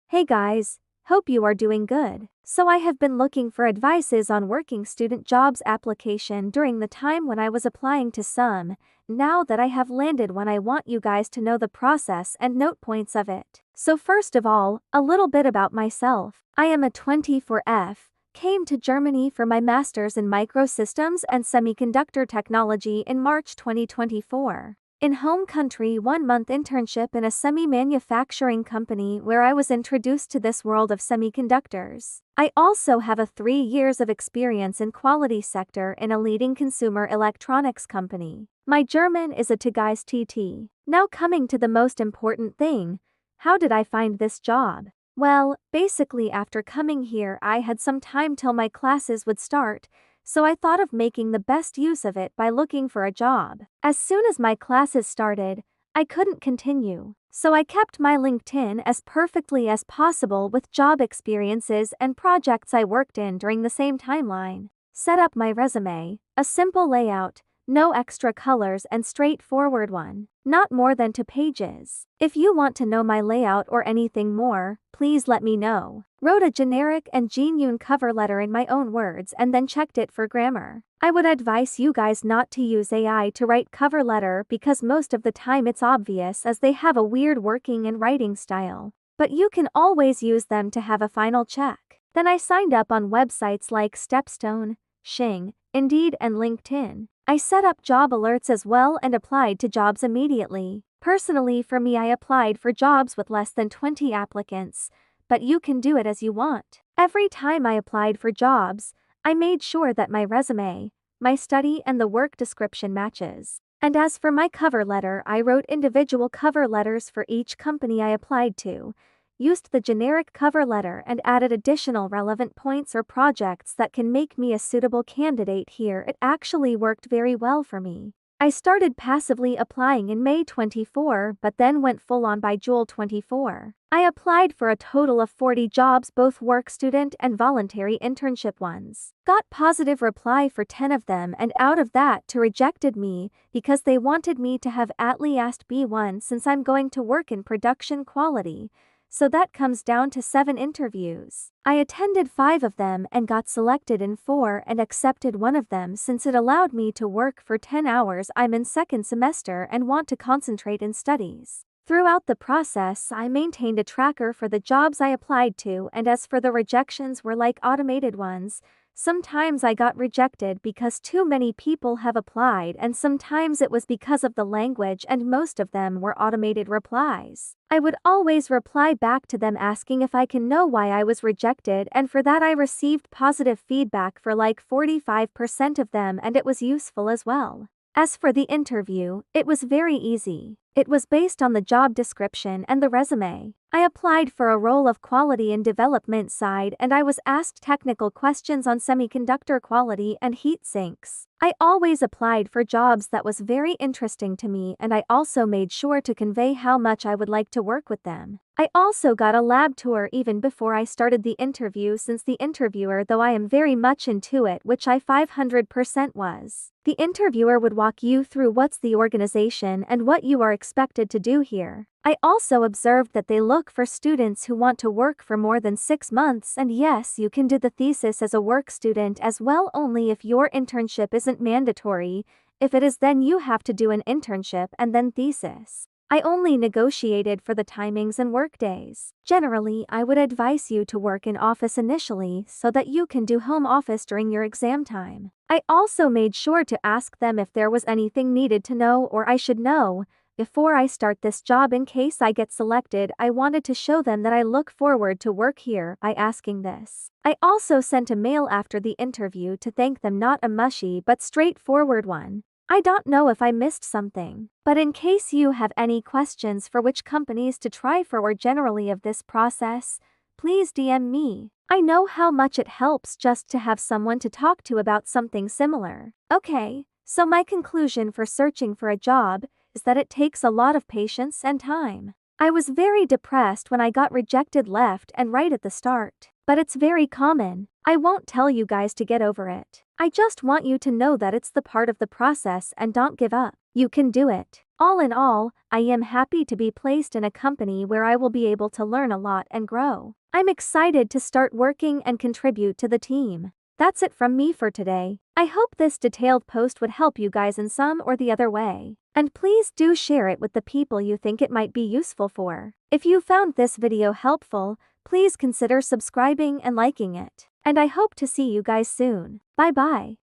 Hey guys, hope you are doing good. So I have been looking for advices on working student jobs application during the time when I was applying to some. Now that I have landed one, I want you guys to know the process and note points of it. So first of all, a little bit about myself. I am a 24F, came to Germany for my master's in microsystems and semiconductor technology in March 2024. In home country, 1-month internship in a semi-manufacturing company where I was introduced to this world of semiconductors. I also have a 3 years of experience in quality sector in a leading consumer electronics company. My German is a Tagais TT. Now coming to the most important thing, how did I find this job? Well, basically after coming here I had some time till my classes would start, so I thought of making the best use of it by looking for a job. As soon as my classes started, I couldn't continue, so I kept my LinkedIn as perfectly as possible with job experiences and projects I worked in during the same timeline. Set up my resume, a simple layout, no extra colors and straightforward one, not more than 2 pages. If you want to know my layout or anything more, please let me know. Wrote a generic and genuine cover letter in my own words and then checked it for grammar. I would advise you guys not to use AI to write cover letter because most of the time it's obvious as they have a weird working and writing style. But you can always use them to have a final check. Then I signed up on websites like Stepstone, Xing, Indeed and LinkedIn. I set up job alerts as well and applied to jobs immediately. Personally for me I applied for jobs with less than 20 applicants, but you can do it as you want. Every time I applied for jobs, I made sure that my resume, my study and the work description matches. And as for my cover letter, I wrote individual cover letters for each company I applied to, used the generic cover letter and added additional relevant points or projects that can make me a suitable candidate here. It actually worked very well for me. I started passively applying in May 24 but then went full on by June 24. I applied for a total of 40 jobs, both work student and voluntary internship ones. Got positive reply for 10 of them and out of that 2 rejected me because they wanted me to have at least B1 since I'm going to work in production quality. So that comes down to 7 interviews. I attended 5 of them and got selected in 4 and accepted one of them since it allowed me to work for 10 hours. I'm in 2nd semester and want to concentrate in studies. Throughout the process I maintained a tracker for the jobs I applied to, and as for the rejections were like automated ones. Sometimes I got rejected because too many people have applied and sometimes it was because of the language, and most of them were automated replies. I would always reply back to them asking if I can know why I was rejected, and for that I received positive feedback for like 45% of them and it was useful as well. As for the interview, it was very easy. It was based on the job description and the resume. I applied for a role of quality and development side and I was asked technical questions on semiconductor quality and heat sinks. I always applied for jobs that was very interesting to me and I also made sure to convey how much I would like to work with them. I also got a lab tour even before I started the interview since the interviewer, though I am very much into it, which I 500% was. The interviewer would walk you through what's the organization and what you are expected to do here. I also observed that they look for students who want to work for more than 6 months, and yes, you can do the thesis as a work student as well, only if your internship isn't mandatory. If it is, then you have to do an internship and then thesis. I only negotiated for the timings and work days. Generally, I would advise you to work in office initially so that you can do home office during your exam time. I also made sure to ask them if there was anything needed to know or I should know before I start this job in case I get selected. I wanted to show them that I look forward to work here by asking this. I also sent a mail after the interview to thank them, not a mushy but straightforward one. I don't know if I missed something, but in case you have any questions for which companies to try for or generally of this process, please DM me. I know how much it helps just to have someone to talk to about something similar. Okay, so my conclusion for searching for a job is that it takes a lot of patience and time. I was very depressed when I got rejected left and right at the start, but it's very common. I won't tell you guys to get over it. I just want you to know that it's the part of the process and don't give up. You can do it. All in all, I am happy to be placed in a company where I will be able to learn a lot and grow. I'm excited to start working and contribute to the team. That's it from me for today. I hope this detailed post would help you guys in some or the other way. And please do share it with the people you think it might be useful for. If you found this video helpful, please consider subscribing and liking it. And I hope to see you guys soon. Bye bye.